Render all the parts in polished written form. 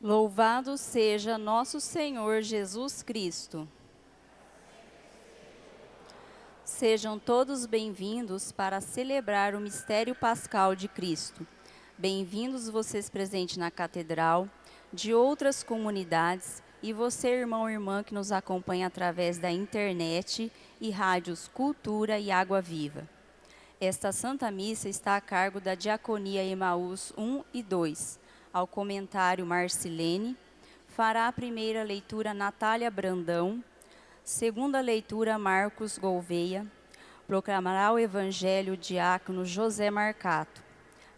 Louvado seja nosso Senhor Jesus Cristo. Sejam todos bem-vindos para celebrar o mistério pascal de Cristo. Bem-vindos vocês presentes na catedral, de outras comunidades, e você, irmão e irmã, que nos acompanha através da internet e rádios Cultura e Água Viva. Esta Santa Missa está a cargo da Diaconia Emaús 1 e 2. Ao comentário Marcilene, fará a primeira leitura Natália Brandão, segunda leitura Marcos Gouveia, proclamará o Evangelho Diácono José Marcato.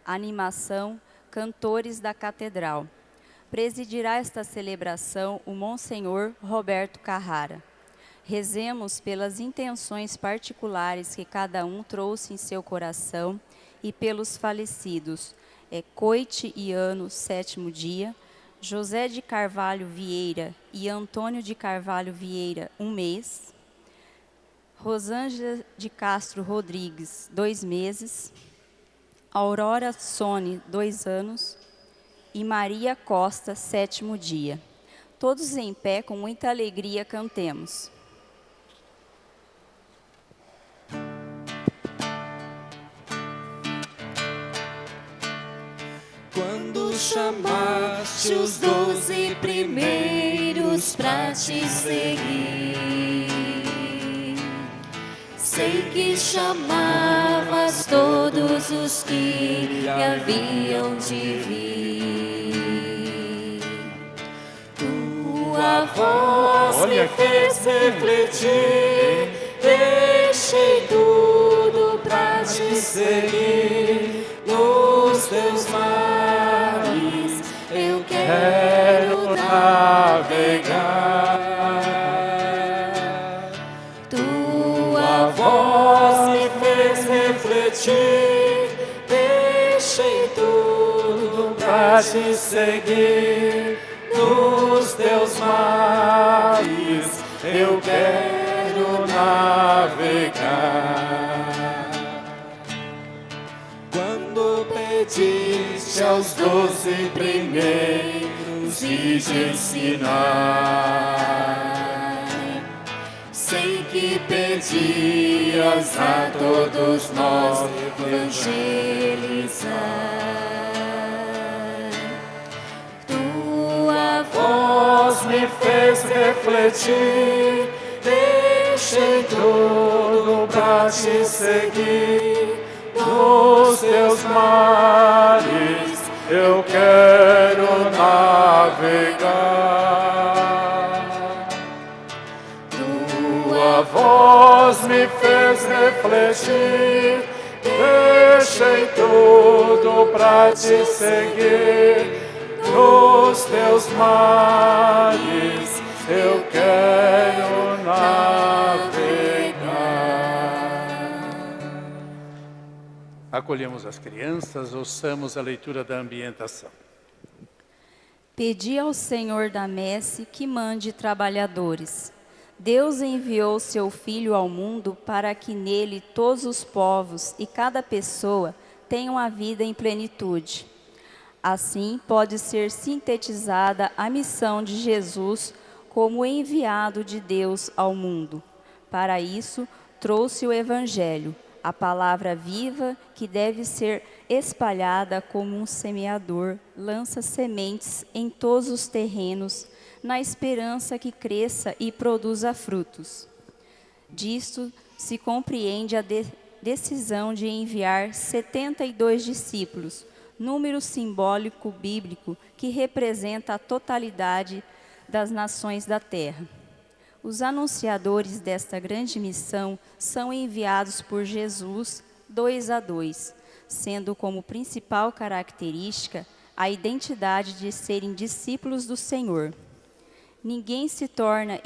Animação, cantores da Catedral. Presidirá esta celebração o Monsenhor Roberto Carrara. Rezemos pelas intenções particulares que cada um trouxe em seu coração e pelos falecidos. Coite Iano, 7º dia, José de Carvalho Vieira e Antônio de Carvalho Vieira, 1 mês, Rosângela de Castro Rodrigues, 2 meses, Aurora Sone, 2 anos, e Maria Costa, 7º dia. Todos em pé, com muita alegria, cantemos. Quando chamaste os 12 primeiros pra te seguir, sei que chamavas todos os que haviam de vir. Tua voz me fez refletir, deixei tudo pra te seguir. Nos teus mares eu quero navegar. Tua voz me fez refletir, deixei tudo pra te seguir. Nos teus mares eu quero navegar. Pediste aos 12 primeiros e te ensinar. Sei que pedias a todos nós evangelizar. Tua voz me fez refletir, deixei tudo pra te seguir. Nos teus mares eu quero navegar. Tua voz me fez refletir, deixei tudo pra te seguir. Nos teus mares eu quero navegar. Acolhemos as crianças, ouçamos a leitura da ambientação. Pedi ao Senhor da messe que mande trabalhadores. Deus enviou seu Filho ao mundo para que nele todos os povos e cada pessoa tenham a vida em plenitude. Assim pode ser sintetizada a missão de Jesus como enviado de Deus ao mundo. Para isso, trouxe o Evangelho, a palavra viva que deve ser espalhada como um semeador lança sementes em todos os terrenos, na esperança que cresça e produza frutos. Disto se compreende a decisão de enviar 72 discípulos, número simbólico bíblico que representa a totalidade das nações da terra. Os anunciadores desta grande missão são enviados por Jesus 2 a 2, sendo como principal característica a identidade de serem discípulos do Senhor. Ninguém se torna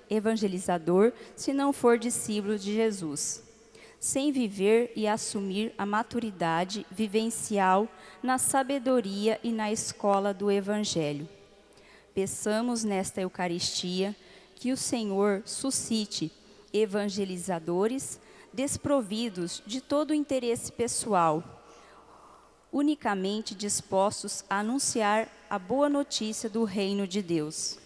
evangelizador se não for discípulo de Jesus, sem viver e assumir a maturidade vivencial na sabedoria e na escola do Evangelho. Peçamos nesta Eucaristia que o Senhor suscite evangelizadores desprovidos de todo interesse pessoal, unicamente dispostos a anunciar a boa notícia do reino de Deus.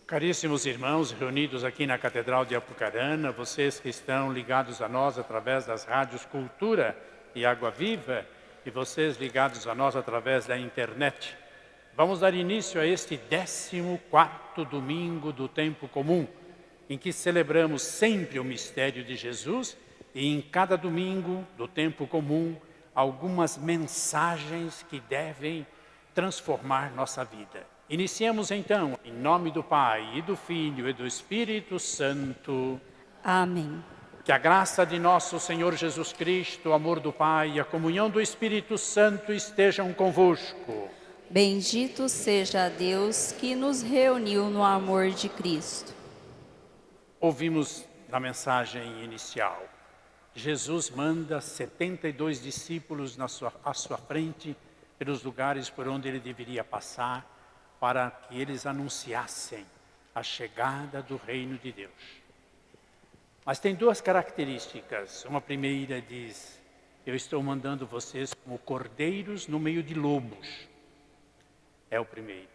Caríssimos irmãos reunidos aqui na Catedral de Apucarana, vocês que estão ligados a nós através das rádios Cultura e Água Viva, e vocês ligados a nós através da internet, vamos dar início a este 14º domingo do tempo comum, em que celebramos sempre o mistério de Jesus e em cada domingo do tempo comum algumas mensagens que devem transformar nossa vida. Iniciemos então, em nome do Pai, e do Filho e do Espírito Santo. Amém. Que a graça de nosso Senhor Jesus Cristo, o amor do Pai e a comunhão do Espírito Santo estejam convosco. Bendito seja Deus que nos reuniu no amor de Cristo. Ouvimos na mensagem inicial. Jesus manda 72 discípulos à sua frente, pelos lugares por onde ele deveria passar, para que eles anunciassem a chegada do reino de Deus. Mas tem duas características. Uma primeira diz: eu estou mandando vocês como cordeiros no meio de lobos. É o primeiro.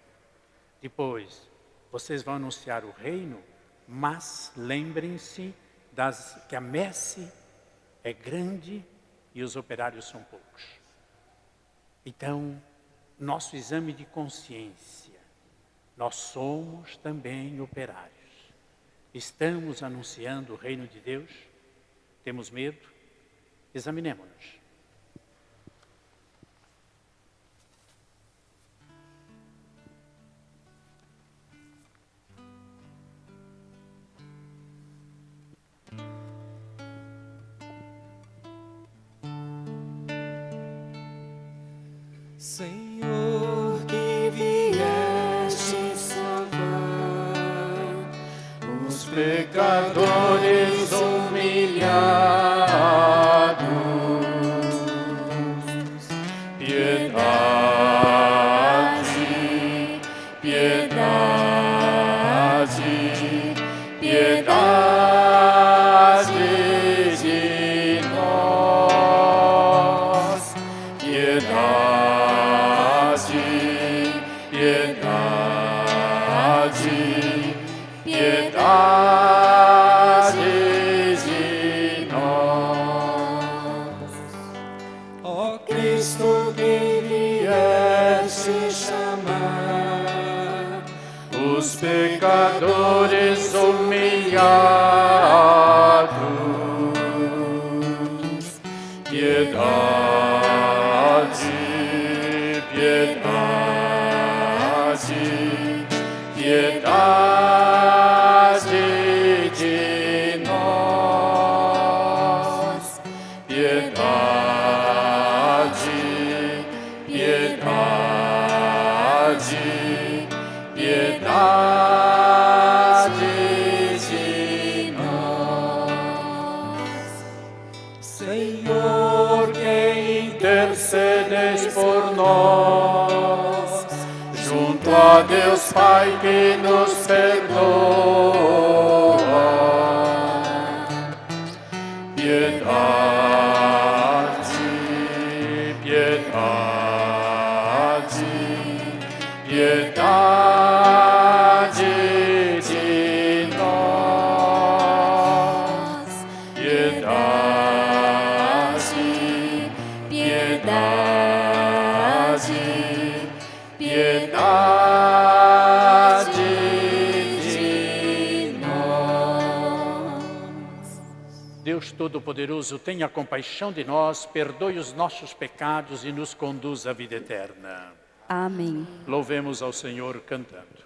Depois, vocês vão anunciar o reino, mas lembrem-se que a messe é grande e os operários são poucos. Então, nosso exame de consciência, nós somos também operários. Estamos anunciando o reino de Deus? Temos medo? Examinemo-nos. Senhor, que vieste salvar os pecadores humilhados, piedade, piedade, piedade de nós, piedade. Piedade de nós, ó Cristo que vieste chamar os pecadores humilhados, piedade, piedade, piedade de nós, piedade, piedade, piedade de nós. Senhor, que intercedes por nós, junto a Deus Pai que nos perdoa, piedade, piedade, piedade de nós, piedade, piedade, piedade de nós. Deus Todo-Poderoso, tenha compaixão de nós, perdoe os nossos pecados e nos conduz à vida eterna. Amém. Louvemos ao Senhor cantando.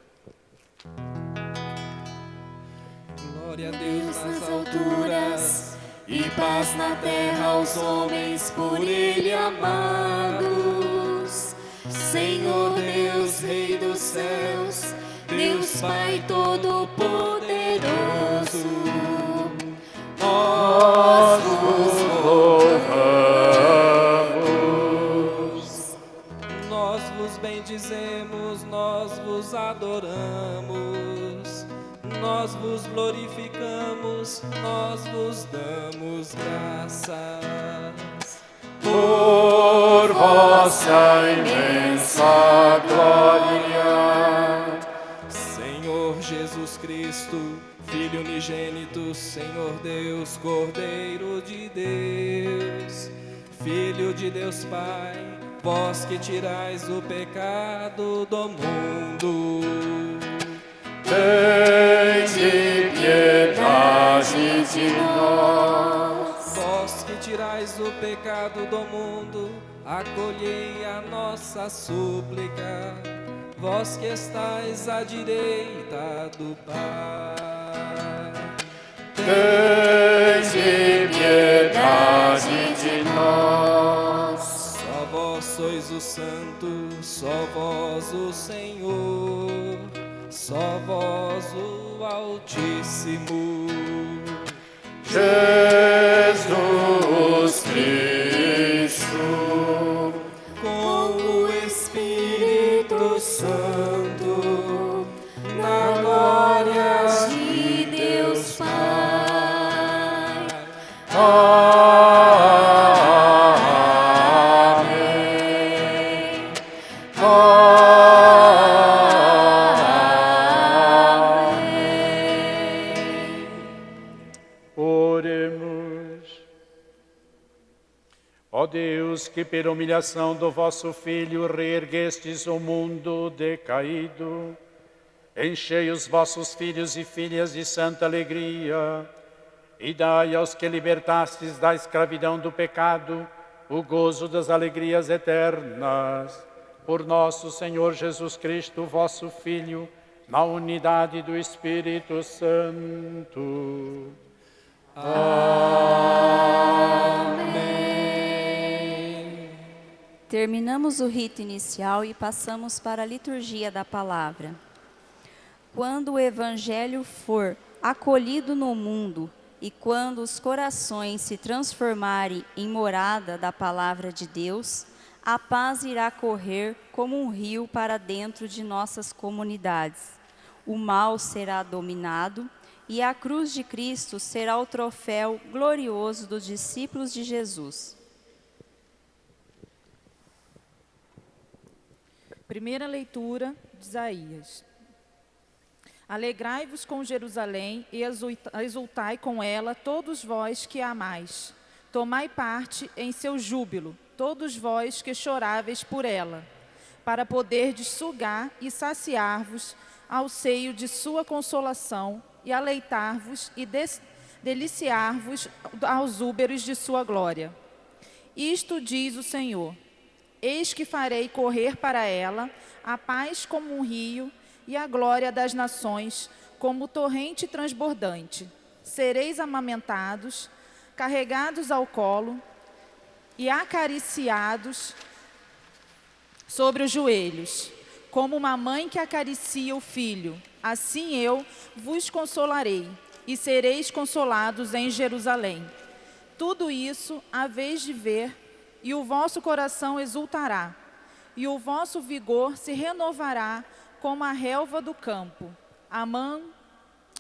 Glória a Deus nas alturas e paz na terra aos homens por Ele amados. Senhor Deus, Rei dos céus, Deus Pai Todo-Poderoso, nós vos louvamos. Nós vos bendizemos, nós vos adoramos, nós vos glorificamos, nós vos damos graças. Por vós vossa imensa glória. Senhor Jesus Cristo, Filho unigênito, Senhor Deus, Cordeiro de Deus, Filho de Deus Pai, vós que tirais o pecado do mundo. Tende piedade de nós. Vós que tirais o pecado do mundo, acolhei a nossa súplica. Vós que estais à direita do Pai, tende piedade de nós. Só vós sois o Santo, só vós o Senhor, só vós o Altíssimo. Jesus Cristo, com o Espírito Santo, na glória de Deus Pai. Amém. Amém. Oremos. Ó Deus, que pela humilhação do vosso Filho reerguestes o mundo decaído, enchei os vossos filhos e filhas de santa alegria, e dai aos que libertastes da escravidão do pecado o gozo das alegrias eternas. Por nosso Senhor Jesus Cristo, vosso Filho, na unidade do Espírito Santo. Amém. Terminamos o rito inicial e passamos para a liturgia da palavra. Quando o Evangelho for acolhido no mundo e quando os corações se transformarem em morada da palavra de Deus, a paz irá correr como um rio para dentro de nossas comunidades. O mal será dominado e a cruz de Cristo será o troféu glorioso dos discípulos de Jesus. Primeira leitura de Isaías. Alegrai-vos com Jerusalém e exultai com ela, todos vós que a amais. Tomai parte em seu júbilo, todos vós que choráveis por ela, para poderdes sugar e saciar-vos ao seio de sua consolação e aleitar-vos e deliciar-vos aos úberos de sua glória. Isto diz o Senhor: eis que farei correr para ela a paz como um rio e a glória das nações como torrente transbordante. Sereis amamentados, carregados ao colo e acariciados sobre os joelhos, como uma mãe que acaricia o filho. Assim eu vos consolarei e sereis consolados em Jerusalém. Tudo isso haveis de ver, e o vosso coração exultará, e o vosso vigor se renovará como a relva do campo. A mão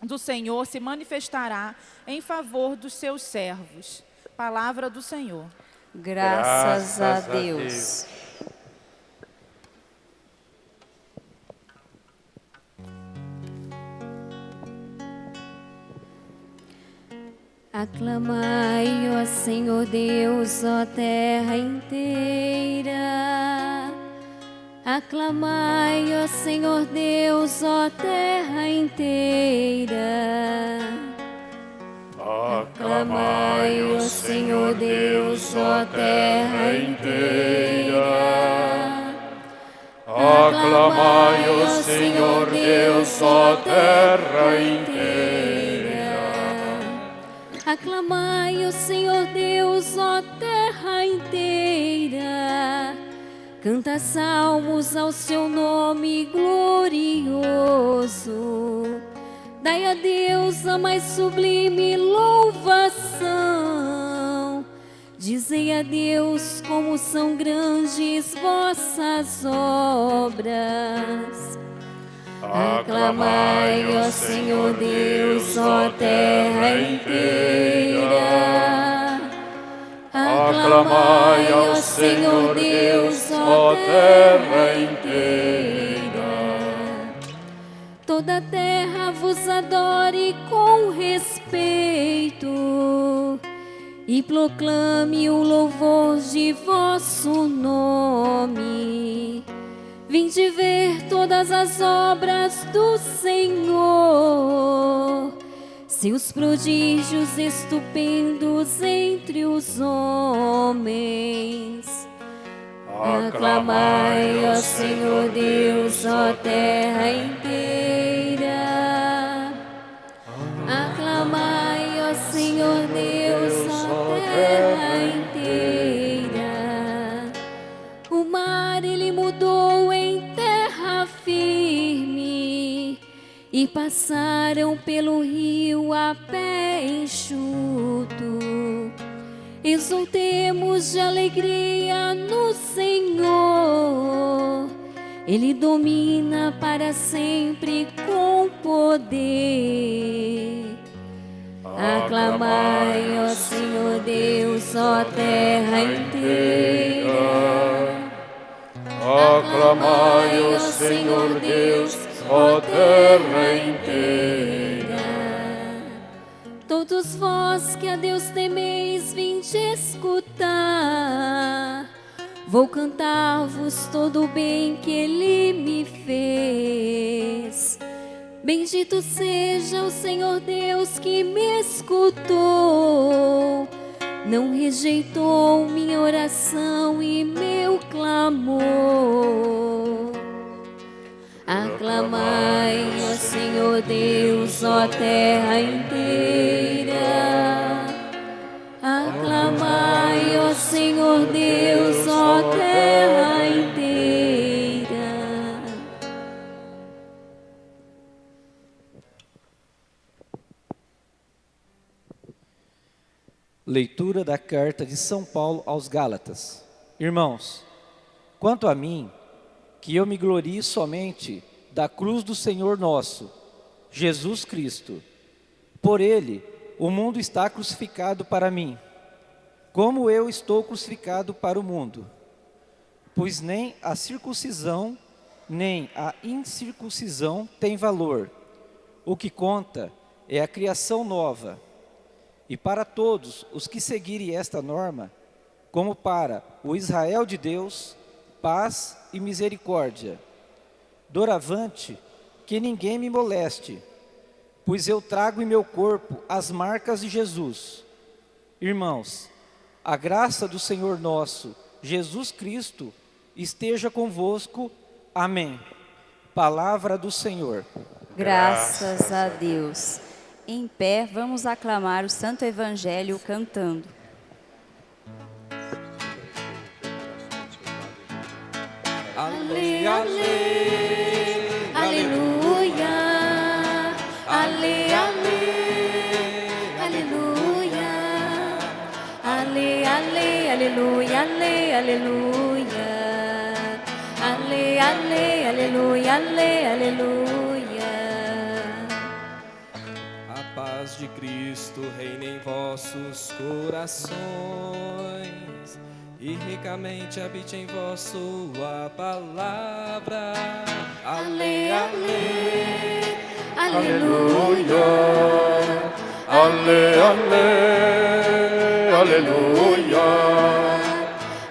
do Senhor se manifestará em favor dos seus servos. Palavra do Senhor. Graças a Deus. Aclamai, ó Senhor Deus, ó terra inteira. Aclamai, ó Senhor Deus, ó terra inteira. Aclamai, ó Senhor Deus, ó terra inteira. Aclamai o Senhor Deus, ó terra inteira. Aclamai o Senhor Deus, ó terra inteira. Canta salmos ao seu nome glorioso. Dai a Deus a mais sublime louvação. Dizei a Deus como são grandes vossas obras. Aclamai, ó Senhor Deus, ó terra inteira. Aclamai ao Senhor Deus, ó terra inteira. Toda a terra vos adore com respeito e proclame o louvor de vosso nome. Vinde ver todas as obras do Senhor, seus prodígios estupendos entre os homens. Aclamai ao Senhor Deus, ó terra inteira. Aclamai ao Senhor Deus, ó terra inteira. O mar ele mudou em terra firme, e passaram pelo rio a pé enxuto. Exultemos de alegria no Senhor, Ele domina para sempre com poder. Aclamai ao Senhor Deus, ó terra inteira. Aclamai ao Senhor Deus, ó terra inteira. Todos vós que a Deus temeis, vinde escutar. Vou cantar-vos todo o bem que Ele me fez. Bendito seja o Senhor Deus que me escutou, não rejeitou minha oração e meu clamor. Aclamai ao Senhor Deus, ó terra inteira. Aclamai ao Senhor Deus, ó terra inteira. Leitura da carta de São Paulo aos Gálatas. Irmãos, quanto a mim, que eu me glorie somente da cruz do Senhor nosso, Jesus Cristo. Por Ele, o mundo está crucificado para mim, como eu estou crucificado para o mundo. Pois nem a circuncisão, nem a incircuncisão tem valor. O que conta é a criação nova. E para todos os que seguirem esta norma, como para o Israel de Deus, paz e misericórdia. Doravante, que ninguém me moleste, pois eu trago em meu corpo as marcas de Jesus. Irmãos, a graça do Senhor nosso, Jesus Cristo, esteja convosco. Amém. Palavra do Senhor. Graças a Deus. Em pé, vamos aclamar o Santo Evangelho cantando. Ale, ale, Aleluia, ale, ale, aleluia, ale, ale, aleluia, ale, aleluia, ale, ale, aleluia, ale, aleluia. a paz de Cristo reina em vossos corações, e ricamente habite em vós sua palavra. Ale, ale, Aleluia, Ale, ale, aleluia.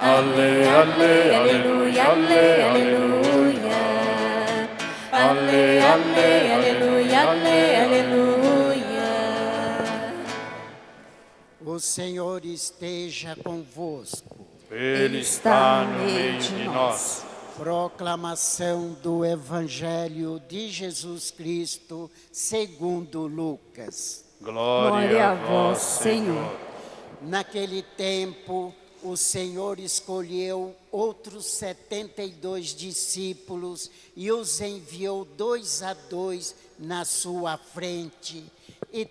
Ale, ale, aleluia, ale, aleluia, ale, ale, aleluia, ale, aleluia. O Senhor esteja convosco. Ele está no meio de nós. Proclamação do Evangelho de Jesus Cristo segundo Lucas. Glória a vós, Senhor. Naquele tempo, o Senhor escolheu outros 72 discípulos e os enviou 2 a 2 na sua frente, e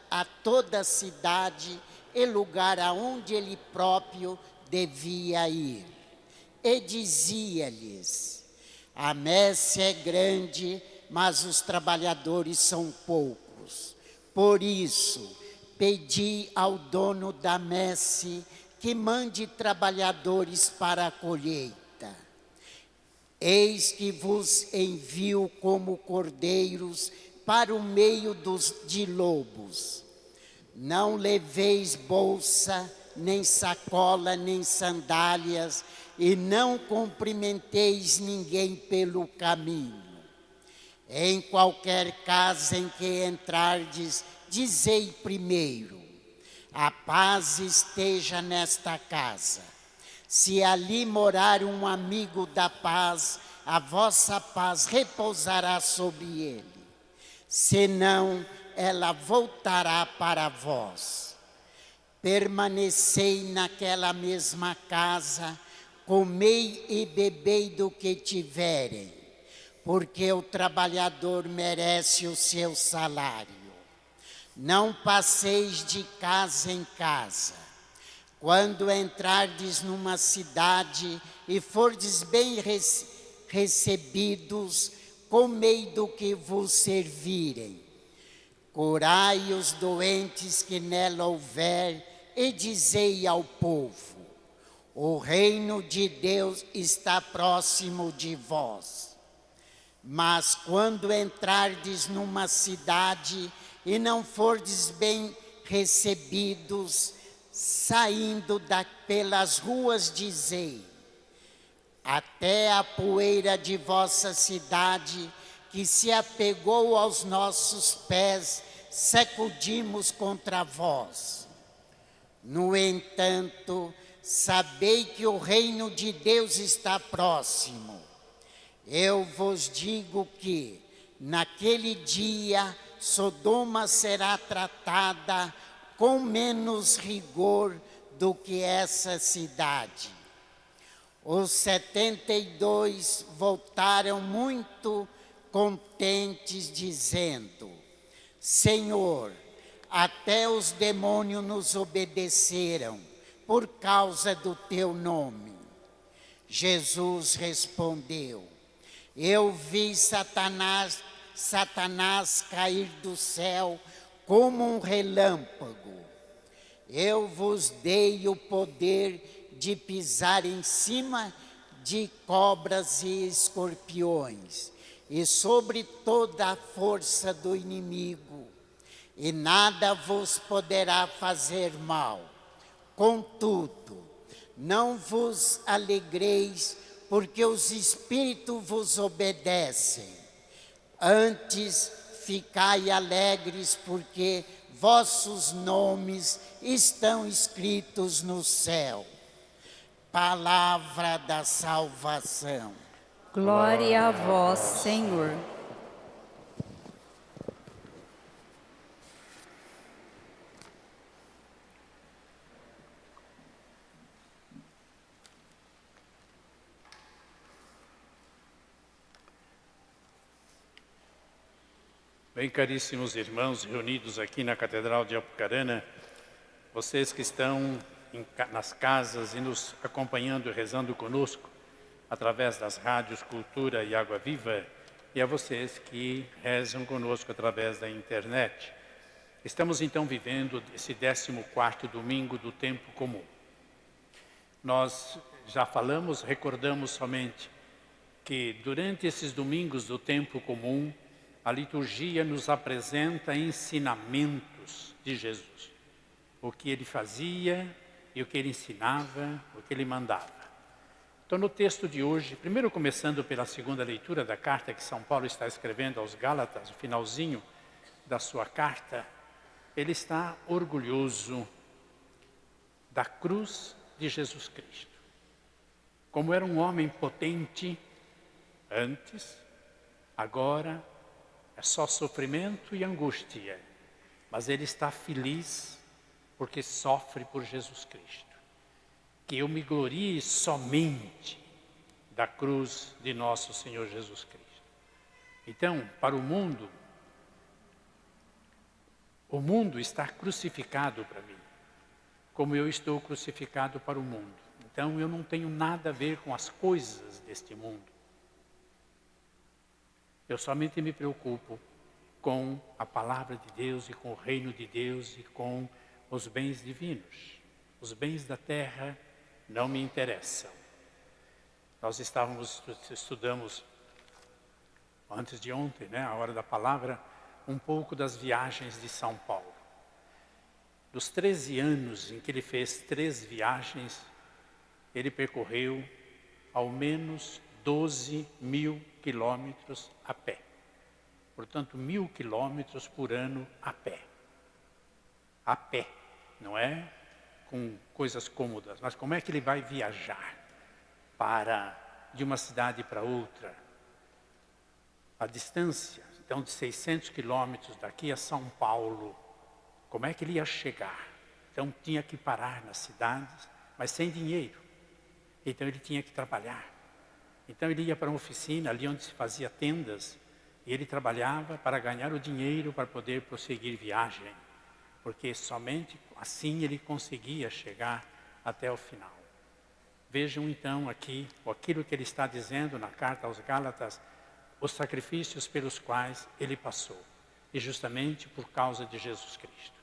a toda cidade e lugar aonde ele próprio devia ir. E dizia-lhes: a messe é grande, mas os trabalhadores são poucos. Por isso, pedi ao dono da messe que mande trabalhadores para a colheita. Eis que vos envio como cordeiros para o meio de lobos. Não leveis bolsa, nem sacola, nem sandálias, e não cumprimenteis ninguém pelo caminho. Em qualquer casa em que entrardes, dizei primeiro: a paz esteja nesta casa. Se ali morar um amigo da paz, a vossa paz repousará sobre ele. Senão, ela voltará para vós. Permanecei naquela mesma casa, comei e bebei do que tiverem, porque o trabalhador merece o seu salário. Não passeis de casa em casa. Quando entrardes numa cidade e fordes bem recebidos, comei do que vos servirem. Curai os doentes que nela houver e dizei ao povo: o reino de Deus está próximo de vós. Mas quando entrardes numa cidade e não fordes bem recebidos, saindo pelas ruas dizei: até a poeira de vossa cidade, que se apegou aos nossos pés, sacudimos contra vós. No entanto, sabei que o reino de Deus está próximo. Eu vos digo que, naquele dia, Sodoma será tratada com menos rigor do que essa cidade. Os 72 voltaram muito contentes, dizendo: Senhor, até os demônios nos obedeceram por causa do teu nome. Jesus respondeu: eu vi Satanás cair do céu como um relâmpago. Eu vos dei o poder de pisar em cima de cobras e escorpiões, e sobre toda a força do inimigo, e nada vos poderá fazer mal. Contudo, não vos alegreis, porque os espíritos vos obedecem. Antes, ficai alegres, porque vossos nomes estão escritos no céu. Palavra da salvação. Glória a vós, Senhor. Bem, caríssimos irmãos reunidos aqui na Catedral de Apucarana, vocês que estão nas casas e nos acompanhando e rezando conosco através das rádios Cultura e Água Viva, e a vocês que rezam conosco através da internet. Estamos então vivendo esse 14º domingo do tempo comum. Nós já falamos, recordamos somente que durante esses domingos do tempo comum, a liturgia nos apresenta ensinamentos de Jesus. O que ele fazia e o que ele ensinava, o que ele mandava. Então, no texto de hoje, primeiro começando pela segunda leitura da carta que São Paulo está escrevendo aos Gálatas, o finalzinho da sua carta, ele está orgulhoso da cruz de Jesus Cristo. Como era um homem potente antes, agora é só sofrimento e angústia, mas ele está feliz porque sofre por Jesus Cristo. Que eu me glorie somente da cruz de nosso Senhor Jesus Cristo. Então, para o mundo está crucificado para mim, como eu estou crucificado para o mundo. Então, eu não tenho nada a ver com as coisas deste mundo. Eu somente me preocupo com a palavra de Deus e com o reino de Deus e com os bens divinos. Os bens da terra não me interessam. Nós estudamos antes de ontem, né, a hora da palavra, um pouco das viagens de São Paulo. Dos 13 anos em que ele fez 3 viagens, ele percorreu ao menos 12.000 quilômetros a pé. Portanto, 1.000 quilômetros por ano a pé. A pé, não é com coisas cômodas, mas como é que ele vai viajar de uma cidade para outra? A distância, então, de 600 quilômetros daqui a São Paulo, como é que ele ia chegar? Então, tinha que parar nas cidades, mas sem dinheiro. Então, ele tinha que trabalhar. Então, ele ia para uma oficina, ali onde se fazia tendas, e ele trabalhava para ganhar o dinheiro para poder prosseguir viagem, porque somente assim ele conseguia chegar até o final. Vejam então aqui, aquilo que ele está dizendo na carta aos Gálatas, os sacrifícios pelos quais ele passou, e justamente por causa de Jesus Cristo.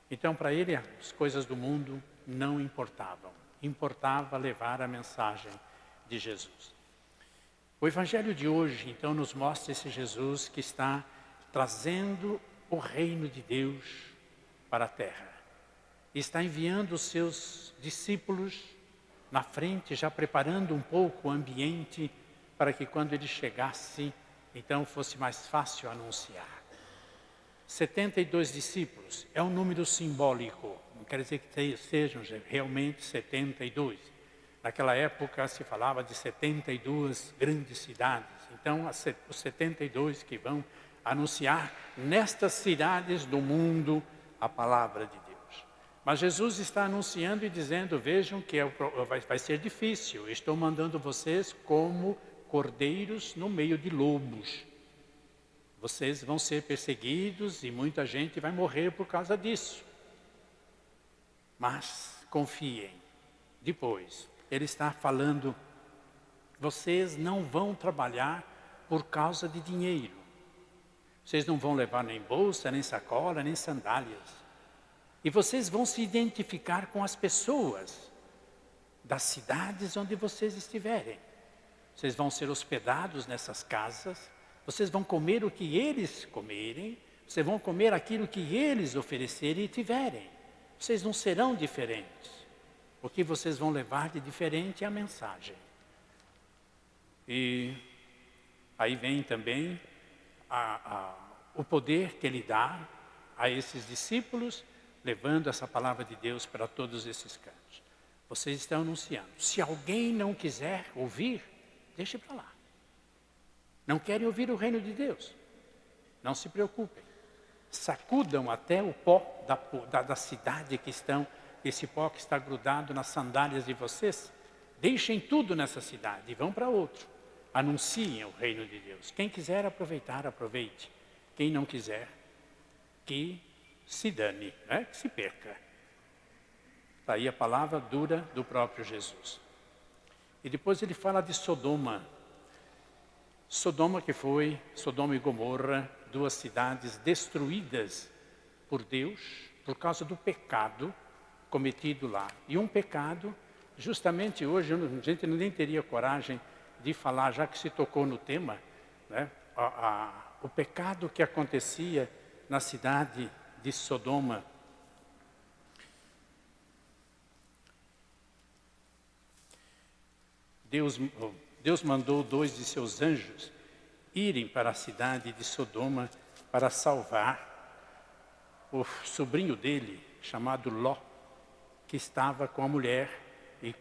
Então, para ele, as coisas do mundo não importavam, importava levar a mensagem de Jesus. O Evangelho de hoje, então, nos mostra esse Jesus que está trazendo o reino de Deus para a terra. Está enviando os seus discípulos na frente, já preparando um pouco o ambiente para que quando ele chegasse, então fosse mais fácil anunciar. 72 discípulos é um número simbólico, não quer dizer que sejam realmente 72. Naquela época se falava de 72 grandes cidades. Então, os 72 que vão anunciar nestas cidades do mundo a palavra de Deus. Mas Jesus está anunciando e dizendo, vejam que vai ser difícil. Estou mandando vocês como cordeiros no meio de lobos. Vocês vão ser perseguidos e muita gente vai morrer por causa disso. Mas confiem. Depois, ele está falando, vocês não vão trabalhar por causa de dinheiro. Vocês não vão levar nem bolsa, nem sacola, nem sandálias. E vocês vão se identificar com as pessoas das cidades onde vocês estiverem. Vocês vão ser hospedados nessas casas. Vocês vão comer o que eles comerem. Vocês vão comer aquilo que eles oferecerem e tiverem. Vocês não serão diferentes. O que vocês vão levar de diferente é a mensagem. E aí vem também o poder que ele dá a esses discípulos, levando essa palavra de Deus para todos esses cantos. Vocês estão anunciando. Se alguém não quiser ouvir, deixe para lá. Não querem ouvir o reino de Deus? Não se preocupem. Sacudam até o pó da cidade que estão, esse pó que está grudado nas sandálias de vocês. Deixem tudo nessa cidade e vão para outro. Anunciem o reino de Deus. Quem quiser aproveitar, aproveite. Quem não quiser, que se dane, né? Que se perca. Está aí a palavra dura do próprio Jesus. E depois ele fala de Sodoma. Sodoma que foi, Sodoma e Gomorra, 2 cidades destruídas por Deus por causa do pecado cometido lá. E um pecado, justamente hoje, a gente nem teria coragem de falar, já que se tocou no tema, né? O pecado que acontecia na cidade de Sodoma. Deus mandou 2 de seus anjos irem para a cidade de Sodoma para salvar o sobrinho dele, chamado Ló, que estava com a mulher e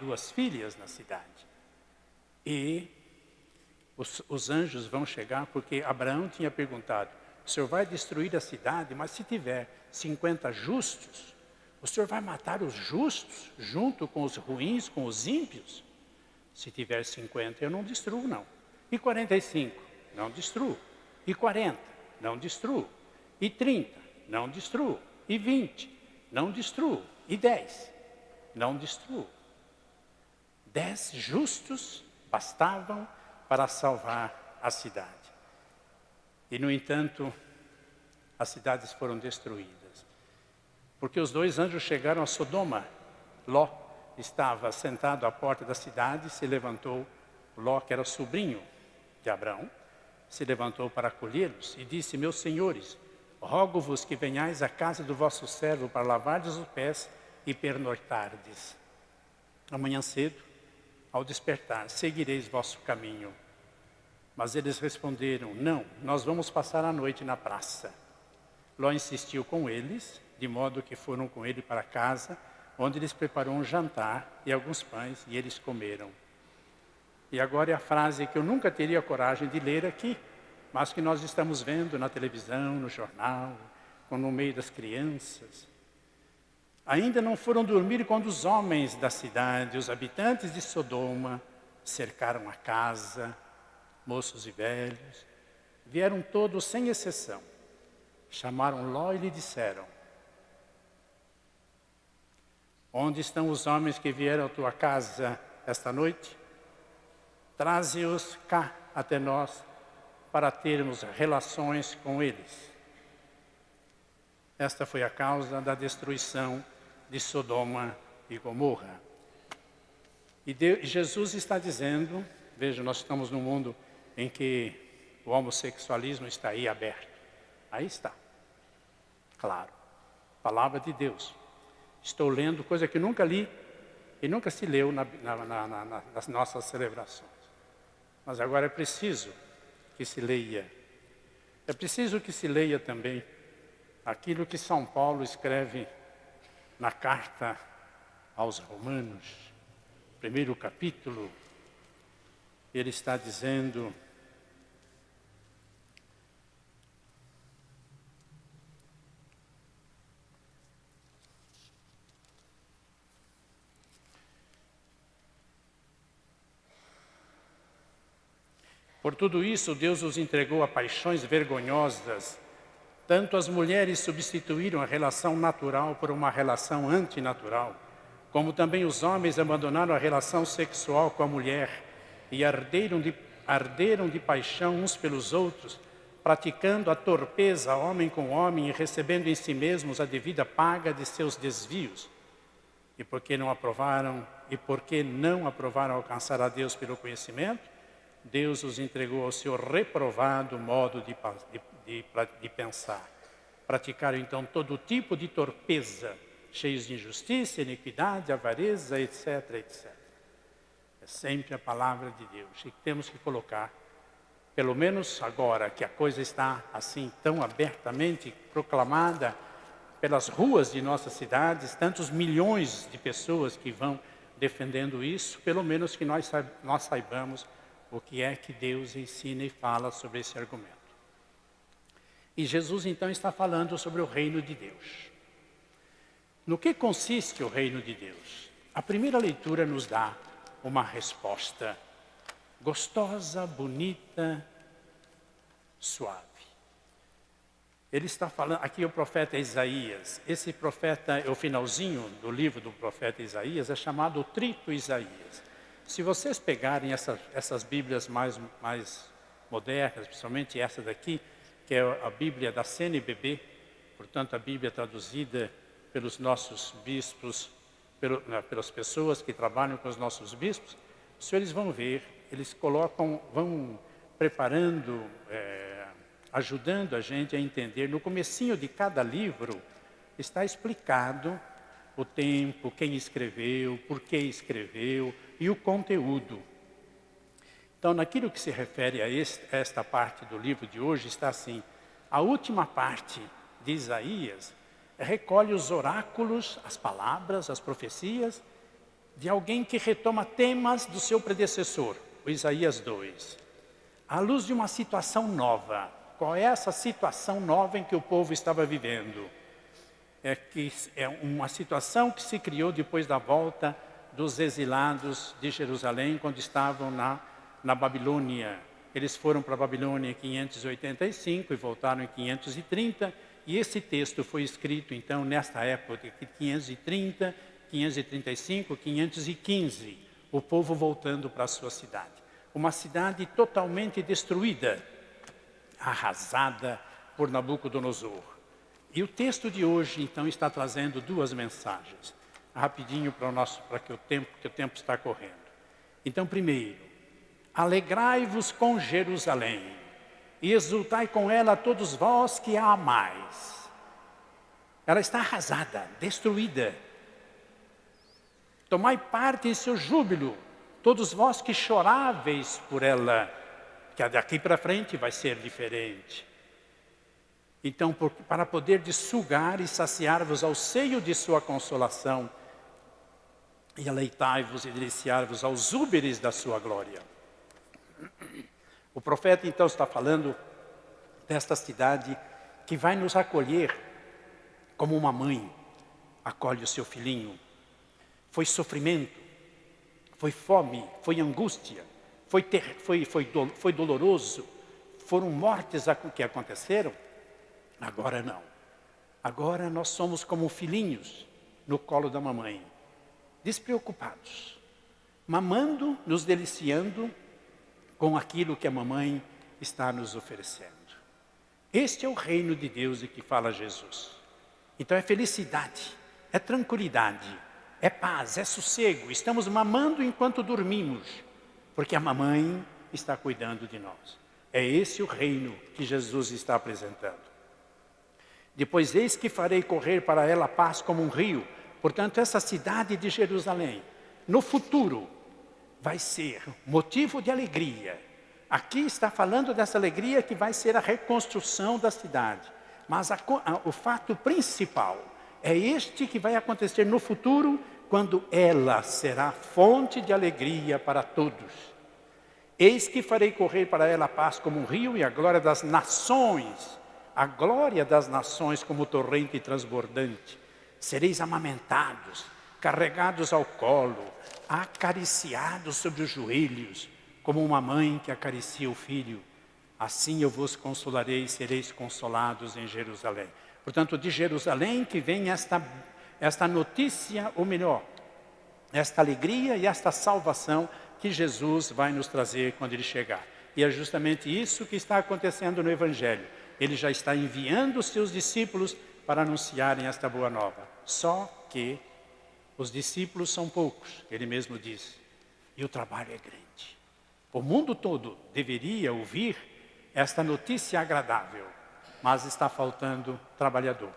2 filhas na cidade. E os anjos vão chegar porque Abraão tinha perguntado, o senhor vai destruir a cidade, mas se tiver 50 justos, o senhor vai matar os justos junto com os ruins, com os ímpios? Se tiver 50, eu não destruo, não. E 45, não destruo. E 40, não destruo. E 30, não destruo. E 20, não destruo. E 10, não destruo. 10 justos bastavam para salvar a cidade. E, no entanto, as cidades foram destruídas. Porque os 2 anjos chegaram a Sodoma. Ló estava sentado à porta da cidade, se levantou. Ló, que era sobrinho de Abraão, se levantou para acolhê-los e disse: meus senhores, rogo-vos que venhais à casa do vosso servo para lavardes os pés e pernoitardes. Amanhã cedo, ao despertar, seguireis vosso caminho. Mas eles responderam: não, nós vamos passar a noite na praça. Ló insistiu com eles, de modo que foram com ele para casa, onde lhes preparou um jantar e alguns pães, e eles comeram. E agora é a frase que eu nunca teria coragem de ler aqui, mas que nós estamos vendo na televisão, no jornal, no meio das crianças. Ainda não foram dormir quando os homens da cidade, os habitantes de Sodoma, cercaram a casa, moços e velhos, vieram todos sem exceção. Chamaram Ló e lhe disseram: onde estão os homens que vieram à tua casa esta noite? Traze-os cá até nós, para termos relações com eles. Esta foi a causa da destruição de Sodoma e Gomorra. E Jesus está dizendo, veja, nós estamos num mundo em que o homossexualismo está aí aberto. Aí está, claro, palavra de Deus. Estou lendo coisa que nunca li e nunca se leu nas nossas celebrações. Mas agora é preciso que se leia. É preciso que se leia também aquilo que São Paulo escreve na carta aos Romanos, primeiro capítulo. Ele está dizendo: por tudo isso, Deus os entregou a paixões vergonhosas. Tanto as mulheres substituíram a relação natural por uma relação antinatural, como também os homens abandonaram a relação sexual com a mulher e arderam de paixão uns pelos outros, praticando a torpeza homem com homem e recebendo em si mesmos a devida paga de seus desvios. E porque não aprovaram alcançar a Deus pelo conhecimento, Deus os entregou ao seu reprovado modo de pensar. Praticaram então todo tipo de torpeza, cheios de injustiça, iniquidade, avareza, etc, etc. É sempre a palavra de Deus. E temos que colocar, pelo menos agora que a coisa está assim tão abertamente proclamada pelas ruas de nossas cidades, tantos milhões de pessoas que vão defendendo isso, pelo menos que nós saibamos o que é que Deus ensina e fala sobre esse argumento. E Jesus então está falando sobre o reino de Deus. No que consiste o reino de Deus? A primeira leitura nos dá uma resposta gostosa, bonita, suave. Ele está falando, aqui o profeta Isaías. Esse profeta, o finalzinho do livro do profeta Isaías, é chamado o Trito Isaías. Se vocês pegarem essas Bíblias mais modernas, principalmente essa daqui, que é a Bíblia da CNBB, portanto a Bíblia traduzida pelos nossos bispos, pelas pessoas que trabalham com os nossos bispos, os senhores vão ver, eles vão preparando, ajudando a gente a entender. No comecinho de cada livro está explicado o tempo, quem escreveu, por que escreveu e o conteúdo. Então, naquilo que se refere a esta parte do livro de hoje, está assim: a última parte de Isaías recolhe os oráculos, as palavras, as profecias de alguém que retoma temas do seu predecessor, o Isaías 2, à luz de uma situação nova. Qual é essa situação nova em que o povo estava vivendo? É uma situação que se criou depois da volta dos exilados de Jerusalém, quando estavam na Babilônia. Eles foram para a Babilônia em 585 e voltaram em 530, e esse texto foi escrito então nesta época de 530, 535, 515, o povo voltando para a sua cidade. Uma cidade totalmente destruída. arrasada por Nabucodonosor. E o texto de hoje, então, está trazendo duas mensagens. Rapidinho para que o tempo está correndo. Então, primeiro, alegrai-vos com Jerusalém, e exultai com ela todos vós que a amais. Ela está arrasada, destruída. Tomai parte em seu júbilo, todos vós que choráveis por ela, que daqui para frente vai ser diferente. Então, para poder sugar e saciar-vos ao seio de sua consolação, e aleitai-vos e deliciar-vos aos úberes da sua glória. O profeta então está falando desta cidade que vai nos acolher como uma mãe acolhe o seu filhinho. Foi sofrimento, foi fome, foi angústia, foi doloroso, foram mortes que aconteceram. Agora não. Agora nós somos como filhinhos no colo da mamãe, despreocupados, mamando, nos deliciando com aquilo que a mamãe está nos oferecendo. Este é o reino de Deus de que fala Jesus. Então é felicidade, é tranquilidade, é paz, é sossego. Estamos mamando enquanto dormimos, porque a mamãe está cuidando de nós. É esse o reino que Jesus está apresentando. Depois, eis que farei correr para ela a paz como um rio. Portanto, essa cidade de Jerusalém, no futuro, vai ser motivo de alegria. Aqui está falando dessa alegria que vai ser a reconstrução da cidade. Mas o fato principal é este que vai acontecer no futuro, quando ela será fonte de alegria para todos. Eis que farei correr para ela a paz como um rio e a glória das nações como torrente transbordante. Sereis amamentados, carregados ao colo, acariciados sobre os joelhos, como uma mãe que acaricia o filho. Assim eu vos consolarei e sereis consolados em Jerusalém. Portanto, de Jerusalém que vem esta notícia, ou melhor, esta alegria e esta salvação que Jesus vai nos trazer quando Ele chegar. E é justamente isso que está acontecendo no Evangelho. Ele já está enviando os seus discípulos para anunciarem esta boa nova. Só que os discípulos são poucos, Ele mesmo diz, e o trabalho é grande. O mundo todo deveria ouvir esta notícia agradável, mas está faltando trabalhador.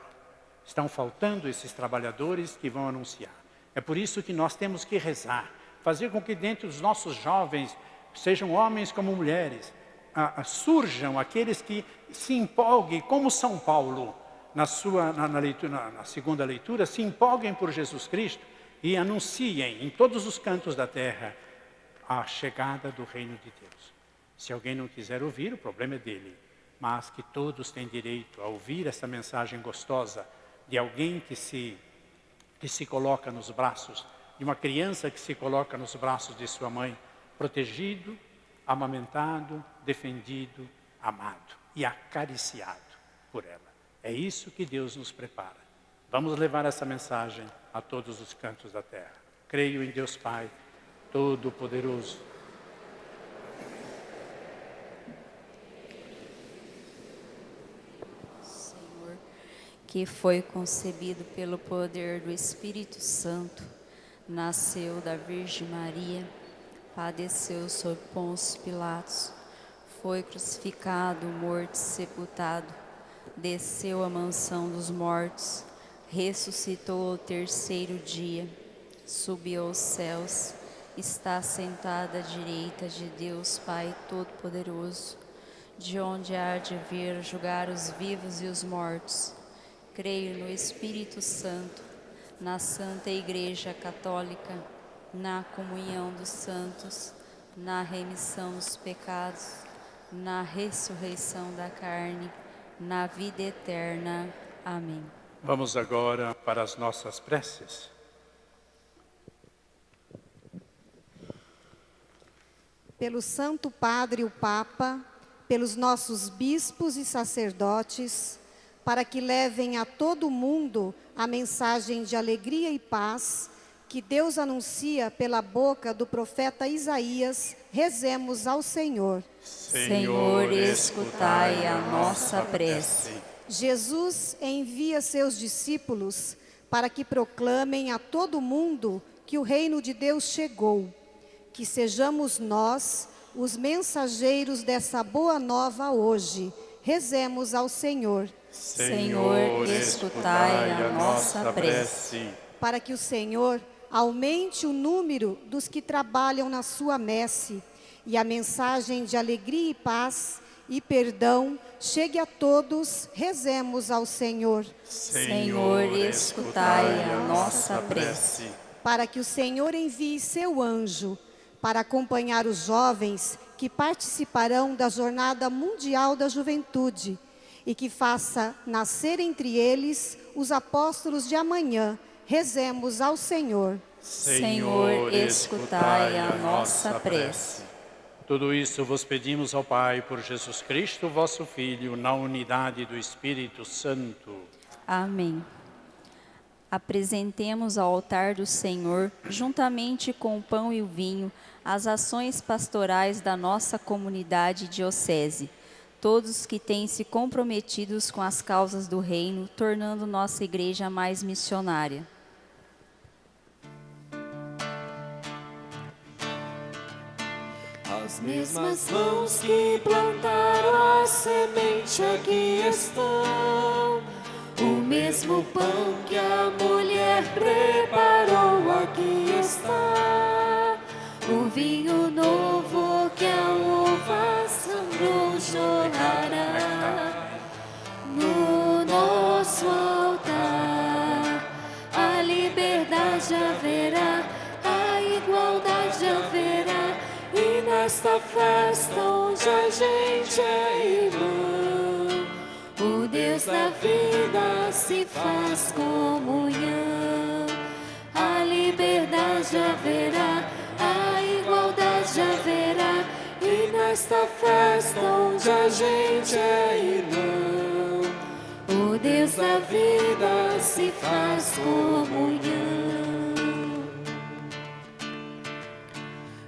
Estão faltando esses trabalhadores que vão anunciar. É por isso que nós temos que rezar, fazer com que dentro dos nossos jovens, sejam homens como mulheres, surjam aqueles que se empolguem, como São Paulo, na segunda leitura, se empolguem por Jesus Cristo e anunciem em todos os cantos da terra a chegada do reino de Deus. Se alguém não quiser ouvir, o problema é dele, mas que todos têm direito a ouvir essa mensagem gostosa de alguém que se coloca nos braços, de uma criança que se coloca nos braços de sua mãe, protegido, amamentado, defendido, amado e acariciado por ela. É isso que Deus nos prepara. Vamos levar essa mensagem a todos os cantos da terra. Creio em Deus Pai, Todo-Poderoso. Senhor, que foi concebido pelo poder do Espírito Santo, nasceu da Virgem Maria, padeceu sob Pôncio Pilatos, foi crucificado, morto e sepultado, desceu à mansão dos mortos, ressuscitou ao terceiro dia, subiu aos céus, está sentado à direita de Deus Pai Todo-Poderoso, de onde há de vir julgar os vivos e os mortos. Creio no Espírito Santo, na Santa Igreja Católica, na comunhão dos santos, na remissão dos pecados, na ressurreição da carne, na vida eterna. Amém. Vamos agora para as nossas preces. Pelo Santo Padre, o Papa, pelos nossos bispos e sacerdotes, para que levem a todo mundo a mensagem de alegria e paz que Deus anuncia pela boca do profeta Isaías, rezemos ao Senhor. Senhor, escutai a nossa prece. Jesus envia seus discípulos para que proclamem a todo mundo que o reino de Deus chegou. Que sejamos nós os mensageiros dessa boa nova hoje. Rezemos ao Senhor. Senhor, escutai a nossa prece. Para que o Senhor aumente o número dos que trabalham na sua messe e a mensagem de alegria e paz e perdão chegue a todos, rezemos ao Senhor. Senhor, escutai a nossa prece. Para que o Senhor envie seu anjo para acompanhar os jovens que participarão da Jornada Mundial da Juventude e que faça nascer entre eles os apóstolos de amanhã. Rezemos ao Senhor. Senhor, escutai a nossa prece. Tudo isso vos pedimos ao Pai por Jesus Cristo, vosso Filho, na unidade do Espírito Santo. Amém. Apresentemos ao altar do Senhor, juntamente com o pão e o vinho, as ações pastorais da nossa comunidade diocese. Todos que têm se comprometidos com as causas do reino, tornando nossa igreja mais missionária. As mesmas mãos que plantaram a semente aqui estão. O mesmo pão que a mulher preparou aqui está. O vinho novo que a uva sangrou jorrará. No nosso altar a liberdade haverá, a igualdade haverá. E nesta festa onde a gente é irmão, o Deus da vida se faz comunhão. A liberdade haverá, a igualdade haverá. E nesta festa onde a gente é irmão, o Deus da vida se faz comunhão.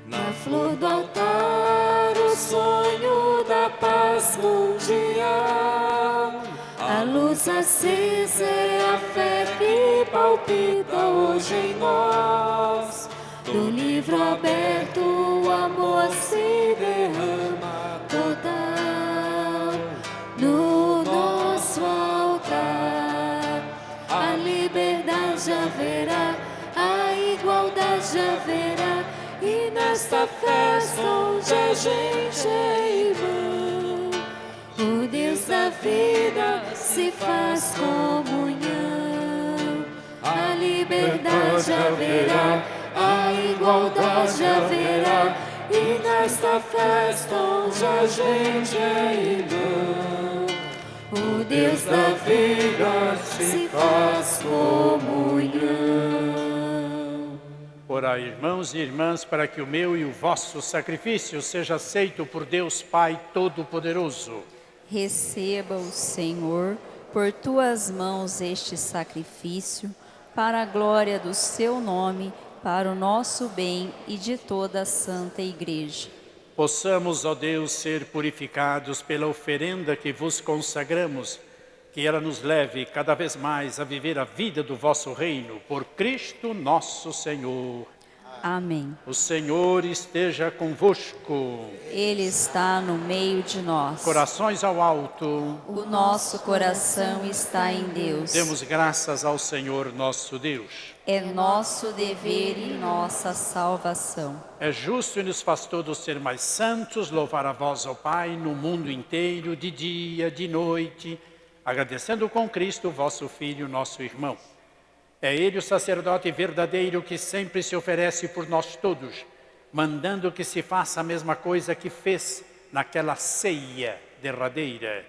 Na flor do altar, o sonho da paz mundial. A luz acesa é a fé que palpita hoje em nós. Do livro aberto, o amor se derrama total. No nosso altar, a liberdade haverá, a igualdade haverá. E nesta festa onde a gente é irmão, o Deus da vida se faz comunhão. A liberdade haverá, a igualdade haverá. E nesta festa onde a gente é irmão, o Deus da vida se faz comunhão. Orai, irmãos e irmãs, para que o meu e o vosso sacrifício seja aceito por Deus Pai Todo-Poderoso. Receba o Senhor por tuas mãos este sacrifício, para a glória do seu nome, para o nosso bem e de toda a Santa Igreja. Possamos, ó Deus, ser purificados pela oferenda que vos consagramos, que ela nos leve cada vez mais a viver a vida do vosso reino, por Cristo nosso Senhor. Amém. O Senhor esteja convosco. Ele está no meio de nós. Corações ao alto. O nosso coração está em Deus. Demos graças ao Senhor nosso Deus. É nosso dever e nossa salvação. É justo e nos faz todos ser mais santos, louvar a vós, ó Pai, no mundo inteiro, de dia, de noite, agradecendo com Cristo, vosso Filho, nosso irmão. É Ele o sacerdote verdadeiro que sempre se oferece por nós todos, mandando que se faça a mesma coisa que fez naquela ceia derradeira.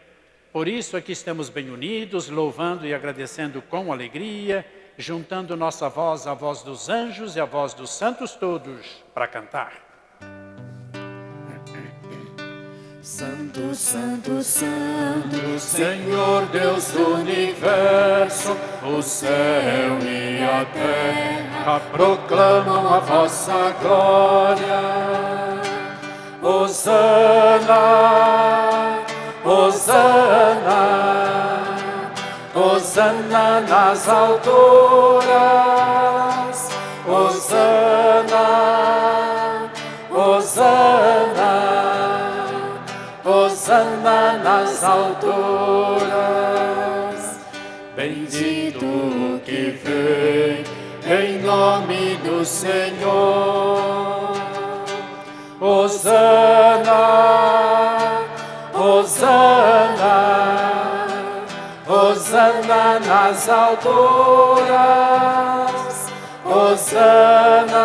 Por isso aqui estamos bem unidos, louvando e agradecendo com alegria, juntando nossa voz à voz dos anjos e à voz dos santos todos para cantar. Santo, Santo, Santo, Senhor Deus do Universo, o céu e a terra proclamam a vossa glória. Hosana, Hosana, Hosana nas alturas. Hosana, Hosana, Hosana nas alturas. Bendito o que vem em nome do Senhor. Hosana, Hosana, Hosana nas alturas. Hosana,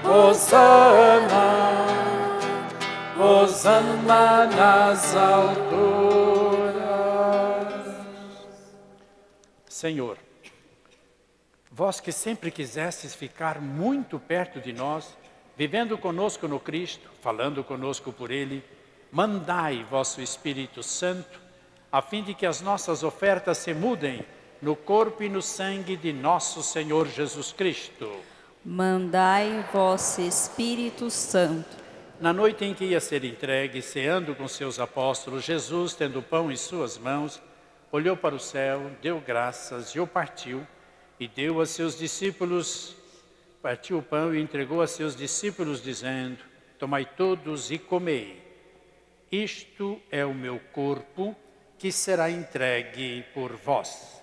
Hosana, Hosana nas alturas. Senhor, vós que sempre quisestes ficar muito perto de nós, vivendo conosco no Cristo, falando conosco por Ele, mandai vosso Espírito Santo, a fim de que as nossas ofertas se mudem no corpo e no sangue de nosso Senhor Jesus Cristo. Mandai vosso Espírito Santo. Na noite em que ia ser entregue, ceando com seus apóstolos, Jesus, tendo o pão em suas mãos, olhou para o céu, deu graças e o partiu, e deu a seus discípulos, partiu o pão e entregou a seus discípulos, dizendo: tomai todos e comei. Isto é o meu corpo, que será entregue por vós.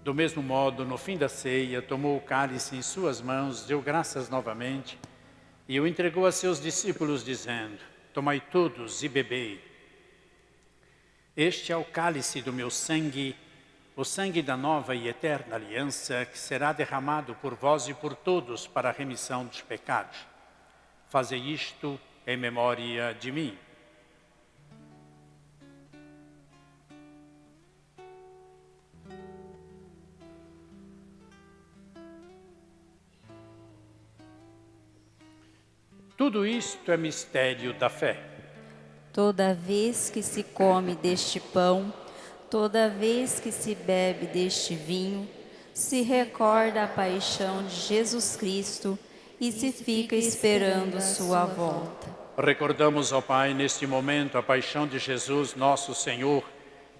Do mesmo modo, no fim da ceia, tomou o cálice em suas mãos, deu graças novamente e o entregou a seus discípulos, dizendo: tomai todos e bebei. Este é o cálice do meu sangue, o sangue da nova e eterna aliança, que será derramado por vós e por todos para a remissão dos pecados. Fazei isto em memória de mim. Tudo isto é mistério da fé. Toda vez que se come deste pão, toda vez que se bebe deste vinho, se recorda a paixão de Jesus Cristo e se fica esperando sua volta. Recordamos, ó Pai, neste momento a paixão de Jesus, nosso Senhor,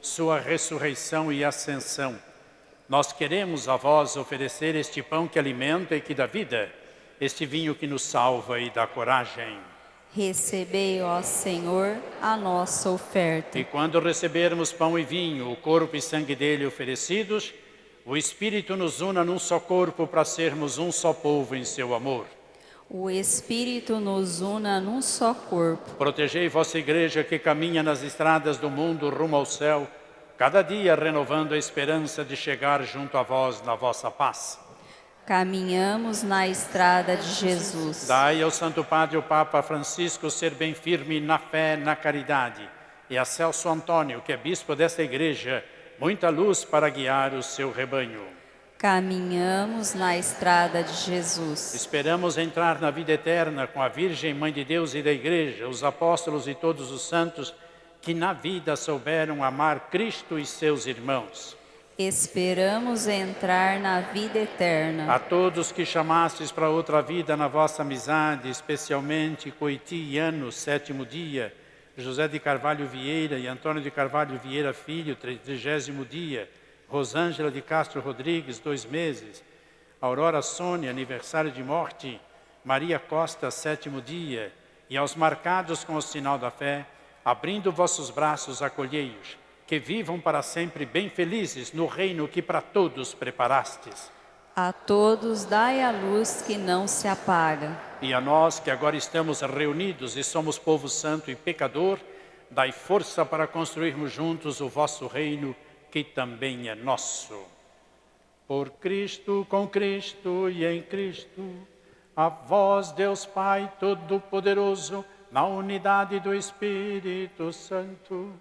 sua ressurreição e ascensão. Nós queremos a vós oferecer este pão que alimenta e que dá vida, este vinho que nos salva e dá coragem. Recebei, ó Senhor, a nossa oferta. E quando recebermos pão e vinho, o corpo e sangue dele oferecidos, o Espírito nos una num só corpo para sermos um só povo em seu amor. O Espírito nos una num só corpo. Protegei vossa igreja que caminha nas estradas do mundo rumo ao céu, cada dia renovando a esperança de chegar junto a vós na vossa paz. Caminhamos na estrada de Jesus. Dai ao Santo Padre o Papa Francisco ser bem firme na fé, na caridade, e a Celso Antônio, que é bispo desta igreja, muita luz para guiar o seu rebanho. Caminhamos na estrada de Jesus. Esperamos entrar na vida eterna com a Virgem Mãe de Deus e da Igreja, os apóstolos e todos os santos que na vida souberam amar Cristo e seus irmãos. Esperamos entrar na vida eterna. A todos que chamastes para outra vida na vossa amizade, especialmente Coiti e Ano, 7º dia, José de Carvalho Vieira e Antônio de Carvalho Vieira Filho, 30º dia, Rosângela de Castro Rodrigues, 2 meses, Aurora Sônia, aniversário de morte, Maria Costa, 7º dia, e aos marcados com o sinal da fé, abrindo vossos braços, acolhei-os, que vivam para sempre bem felizes no reino que para todos preparastes. A todos dai a luz que não se apaga. E a nós que agora estamos reunidos e somos povo santo e pecador, dai força para construirmos juntos o vosso reino, que também é nosso. Por Cristo, com Cristo e em Cristo, a vós, Deus Pai Todo-Poderoso, na unidade do Espírito Santo,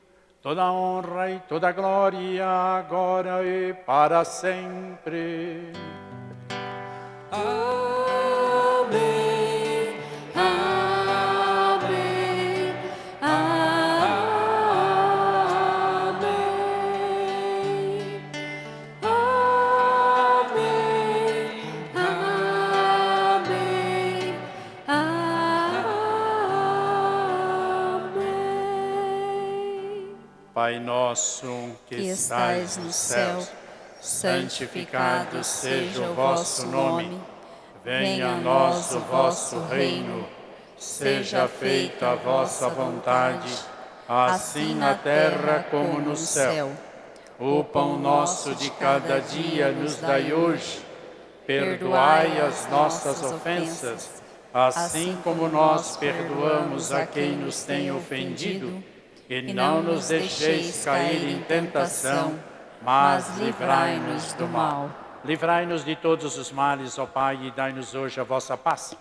toda a honra e toda a glória, agora e para sempre. Amém. Pai nosso que estais no céu, santificado seja o vosso nome. Venha a nós o vosso reino. Seja feita a vossa vontade, assim na terra como no céu. O pão nosso de cada dia nos dai hoje. Perdoai as nossas ofensas, assim como nós perdoamos a quem nos tem ofendido. E não nos deixeis cair em tentação, mas livrai-nos do mal. Livrai-nos de todos os males, ó Pai, e dai-nos hoje a vossa paz.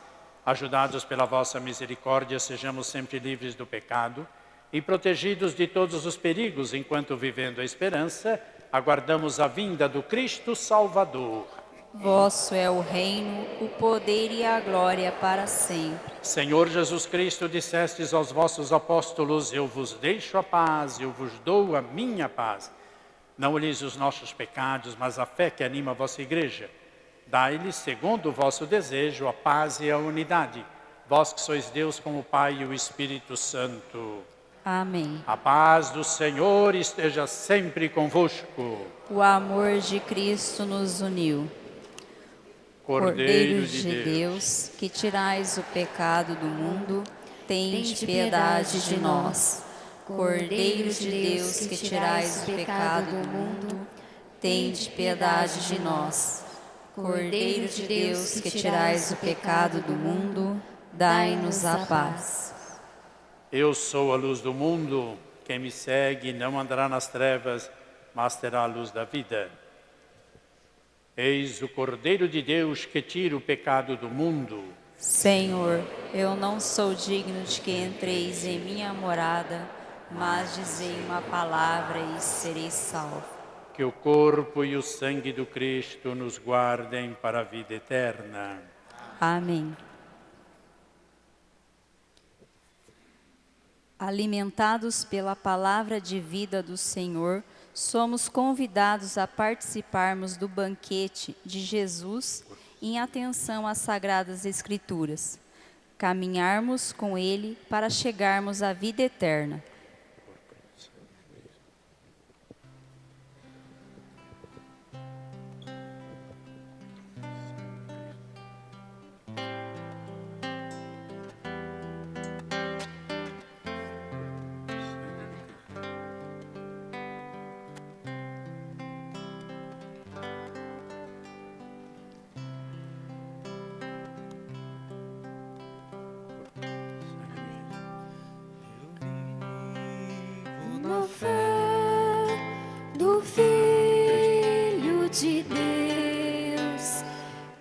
Ajudados pela vossa misericórdia, sejamos sempre livres do pecado e protegidos de todos os perigos, enquanto, vivendo a esperança, aguardamos a vinda do Cristo Salvador. Vosso é o reino, o poder e a glória para sempre. Senhor Jesus Cristo, dissestes aos vossos apóstolos: eu vos deixo a paz, eu vos dou a minha paz. Não olheis os nossos pecados, mas a fé que anima a vossa igreja. Dai-lhes, segundo o vosso desejo, a paz e a unidade. Vós que sois Deus com o Pai e o Espírito Santo. Amém. A paz do Senhor esteja sempre convosco. O amor de Cristo nos uniu. Cordeiro de Deus, que tirais o pecado do mundo, tende piedade de nós. Cordeiro de Deus, que tirais o pecado do mundo, tende piedade de nós. Cordeiro de Deus, que tirais o pecado do mundo, dai-nos a paz. Eu sou a luz do mundo. Quem me segue não andará nas trevas, mas terá a luz da vida. Eis o Cordeiro de Deus que tira o pecado do mundo. Senhor, eu não sou digno de que entreis em minha morada, mas dizei uma palavra e serei salvo. Que o corpo e o sangue do Cristo nos guardem para a vida eterna. Amém. Alimentados pela palavra de vida do Senhor, somos convidados a participarmos do banquete de Jesus em atenção às Sagradas Escrituras, caminharmos com Ele para chegarmos à vida eterna. Na fé do Filho de Deus,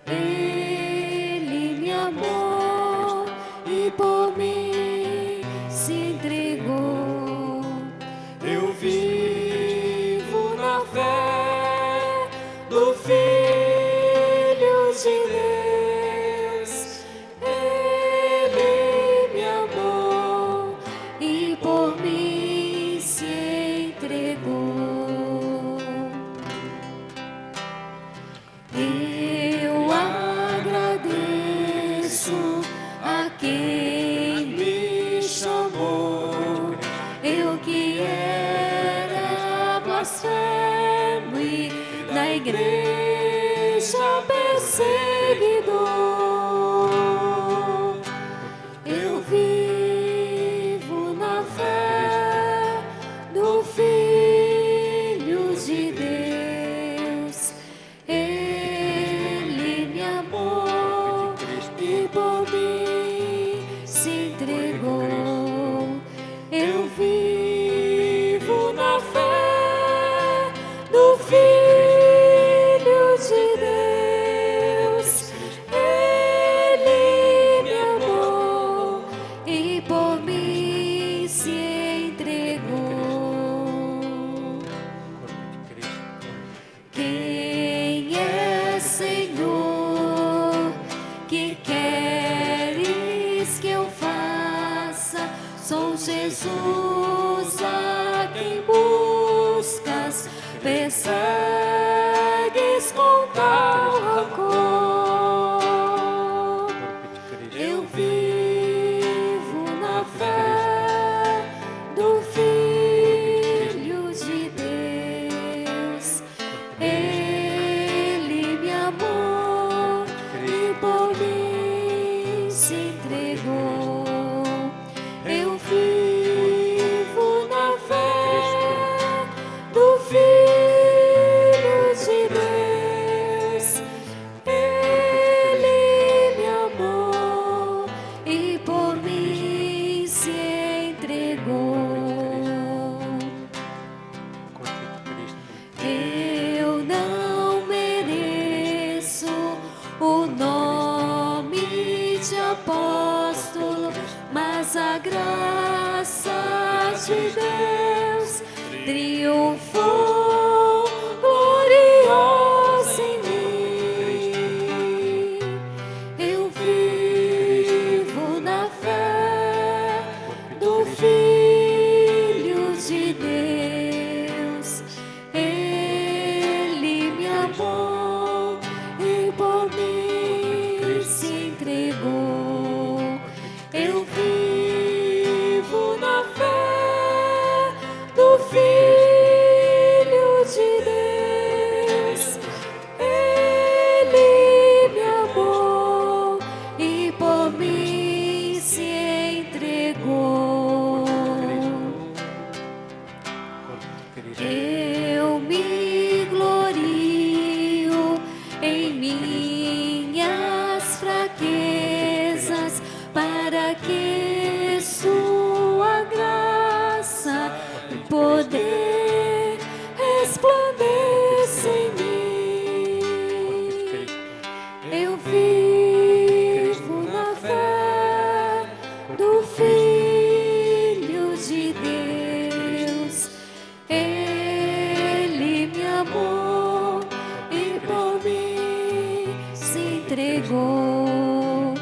Ele me amou e por mim se entregou. Eu vivo na fé do Filho de Deus. Ele me amou E por mim se entregou. Eu agradeço a quem me chamou. eu que era blasfemo e na igreja perseguidor. Eu vivo na fé do Filho de Deus. Ele me amou e por mim se entregou. Eu vivo na fé do Filho de Deus. Ele me amou e por mim se entregou. Quem é, Senhor, que queres que eu faça? Sou Jesus a quem buscas, persegues com tal rancor. Eu vivo na fé do Filho mas a graça de Deus triunfou gloriosa em mim. Eu vivo na fé do Filho de Deus. Ele me amou e por mim se entregou. Eu vivo na fé do Filho de Deus. Ele me amou e por mim se entregou. Eu me glorio em minhas fraquezas, para que sua graça e poder resplandeça em mim. Eu vivo na fé do Filho de Deus. Ele me amou e por mim se entregou.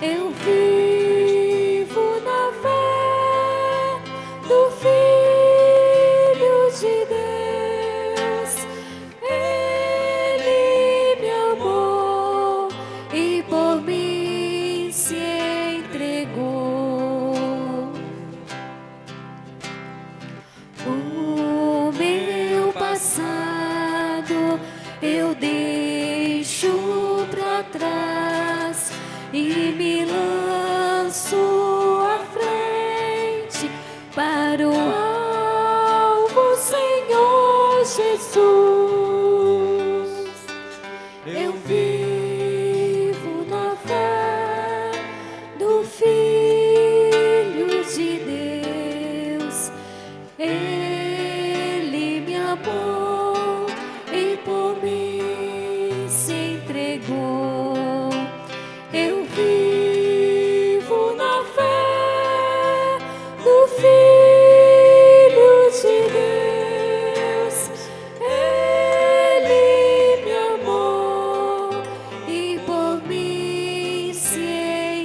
Eu vivo na fé do Filho de Deus. Ele me amou e por mim se entregou. O meu passado eu deixo pra trás e me lanço à frente para o alvo, Senhor Jesus. Eu vivo na fé do Filho de Deus. Ele me amou e por mim se entregou. Eu vivo na fé do Filho de Deus. Ele me amou e por mim se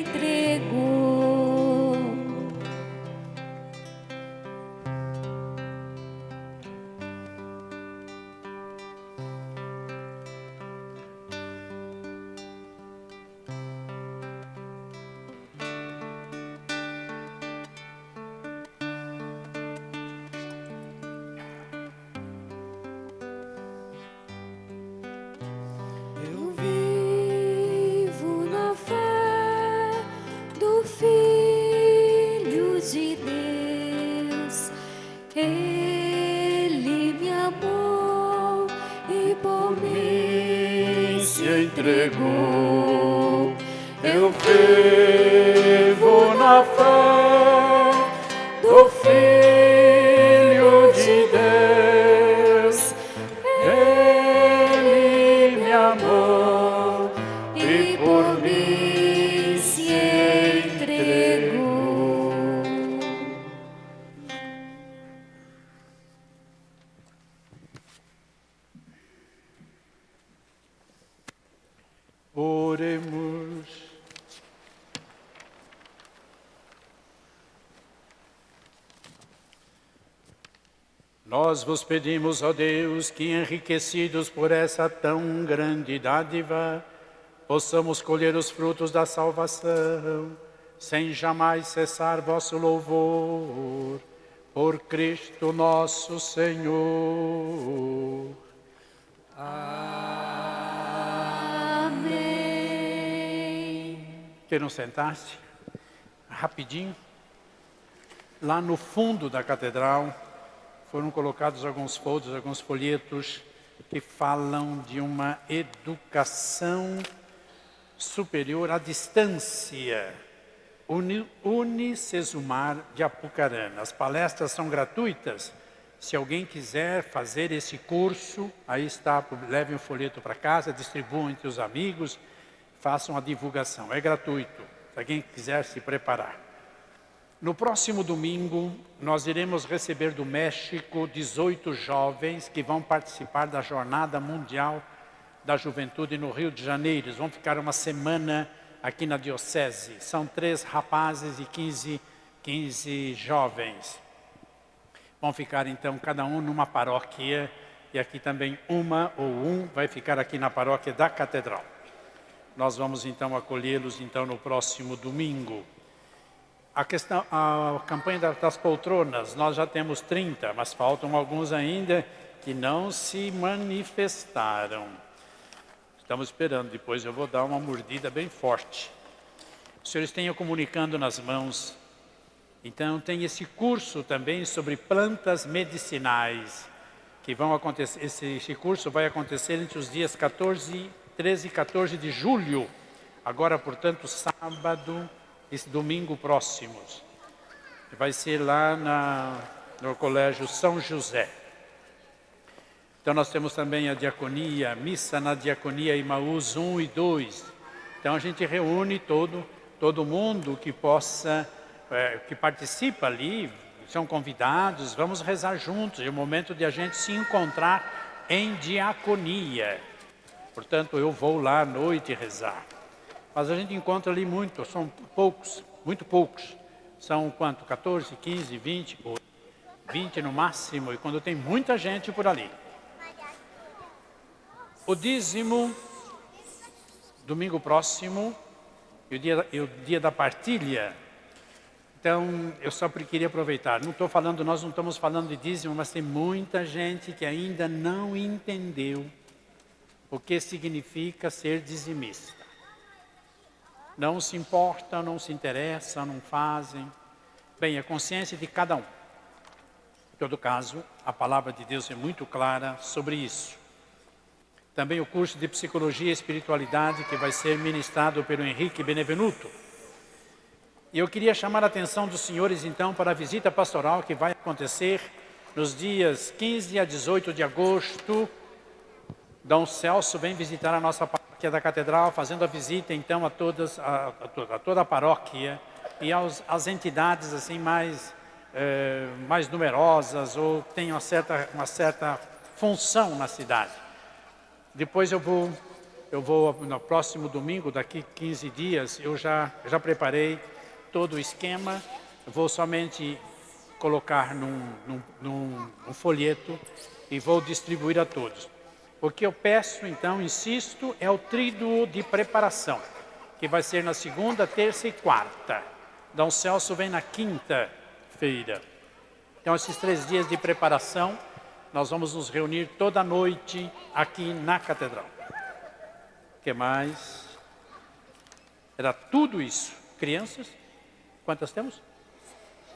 entregou. Eu vivo na fé do Filho de Deus. Ele me amou e por mim se entregou. Eu vivo na fé do Filho de Deus. Ele me amou e por mim se entregou. Oremos. Nós vos pedimos, ó Deus, que enriquecidos por essa tão grande dádiva, possamos colher os frutos da salvação, sem jamais cessar vosso louvor, por Cristo nosso Senhor. Amém. Queiram sentar-se? Rapidinho. Lá no fundo da catedral foram colocados alguns folders, alguns folhetos que falam de uma educação superior à distância, Unicesumar de Apucarana. As palestras são gratuitas. Se alguém quiser fazer esse curso, aí está, levem o folheto para casa, distribuam entre os amigos, façam a divulgação. É gratuito, se alguém quiser se preparar. No próximo domingo, nós iremos receber do México 18 jovens que vão participar da Jornada Mundial da Juventude no Rio de Janeiro. Eles vão ficar uma semana aqui na Diocese. São 3 rapazes e 15 jovens. Vão ficar então cada um numa paróquia e aqui também uma ou um vai ficar aqui na paróquia da Catedral. Nós vamos então acolhê-los então no próximo domingo. A campanha das poltronas, nós já temos 30, mas faltam alguns ainda que não se manifestaram. Estamos esperando, depois eu vou dar uma mordida bem forte. Os senhores tenham comunicando nas mãos. Então tem esse curso também sobre plantas medicinais, que vão acontecer, esse curso vai acontecer entre os dias 13 e 14 de julho. Agora, portanto, sábado e domingo próximos. Vai ser lá no Colégio São José. Então nós temos também a diaconia, missa na diaconia Imaús 1 e 2. Então a gente reúne todo mundo que possa, que participa ali, são convidados, vamos rezar juntos. É o momento de a gente se encontrar em diaconia. Portanto, eu vou lá à noite rezar. Mas a gente encontra ali muito, são poucos, muito poucos. São quanto? 14, 15, 20? 20 no máximo, e quando tem muita gente por ali. O dízimo, domingo próximo, e o dia da partilha. Então, eu só queria aproveitar. Nós não estamos falando de dízimo, mas tem muita gente que ainda não entendeu o que significa ser dizimista. Não se importa, não se interessa, não fazem. Bem, a consciência de cada um. Em todo caso, a palavra de Deus é muito clara sobre isso. Também o curso de Psicologia e Espiritualidade que vai ser ministrado pelo Henrique Benevenuto. E eu queria chamar a atenção dos senhores, então, para a visita pastoral que vai acontecer nos dias 15 a 18 de agosto. Dom Celso vem visitar a nossa paróquia da Catedral, fazendo a visita, então, a toda a paróquia e às entidades assim, mais numerosas ou que têm uma certa função na cidade. Depois eu vou no próximo domingo, daqui 15 dias, eu já preparei todo o esquema. Eu vou somente colocar num folheto e vou distribuir a todos. O que eu peço, então, insisto, é o tríduo de preparação, que vai ser na segunda, terça e quarta. Dom Celso vem na quinta-feira. Então, esses 3 dias de preparação, nós vamos nos reunir toda noite aqui na Catedral. O que mais? Era tudo isso. Crianças? Quantas temos?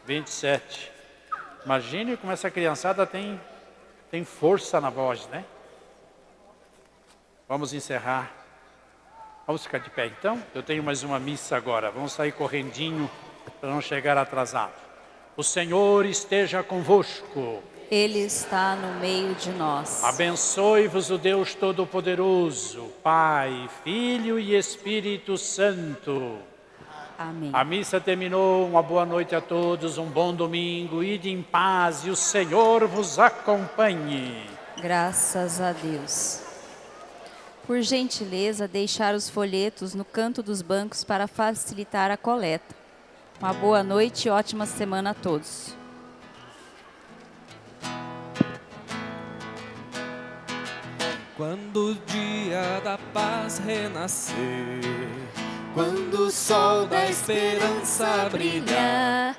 27. Imagine como essa criançada tem força na voz, né? Vamos encerrar. Vamos ficar de pé, então? Eu tenho mais uma missa agora. Vamos sair correndinho para não chegar atrasado. O Senhor esteja convosco. Ele está no meio de nós. Abençoe-vos o Deus Todo-Poderoso, Pai, Filho e Espírito Santo. Amém. A missa terminou. Uma boa noite a todos, um bom domingo. Ide em paz e o Senhor vos acompanhe. Graças a Deus. Por gentileza, deixar os folhetos no canto dos bancos para facilitar a coleta. Uma boa noite e ótima semana a todos. Quando o dia da paz renascer, quando o sol da esperança brilhar,